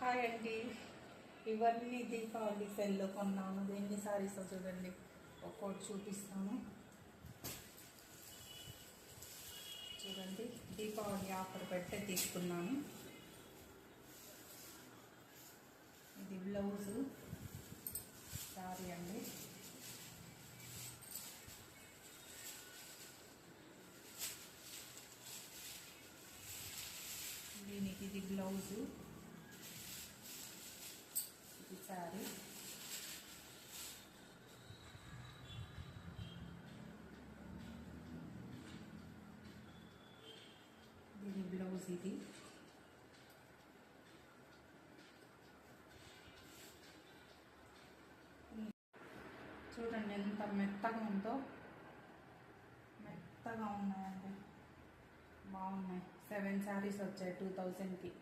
Hi అండి. ఇవన్నీ దీపావళి సెల్లో కొన్నాను. ఎన్ని సారీస్ చూడండి, ఒక్కోటి చూపిస్తాను చూడండి. దీపావళి ఆఫర్ పెట్టే తీసుకున్నాను. ఇది బ్లౌజు సారీ అండి. దీనికి ఇది బ్లౌజు, ఇది సారీ. దీని బ్లౌజ్ ఇది. చూడండి ఎంత మెత్తగా ఉందో, మెత్తగా ఉన్నాయండి, బాగున్నాయి. 7 శారీస్ వచ్చాయి 2000కి.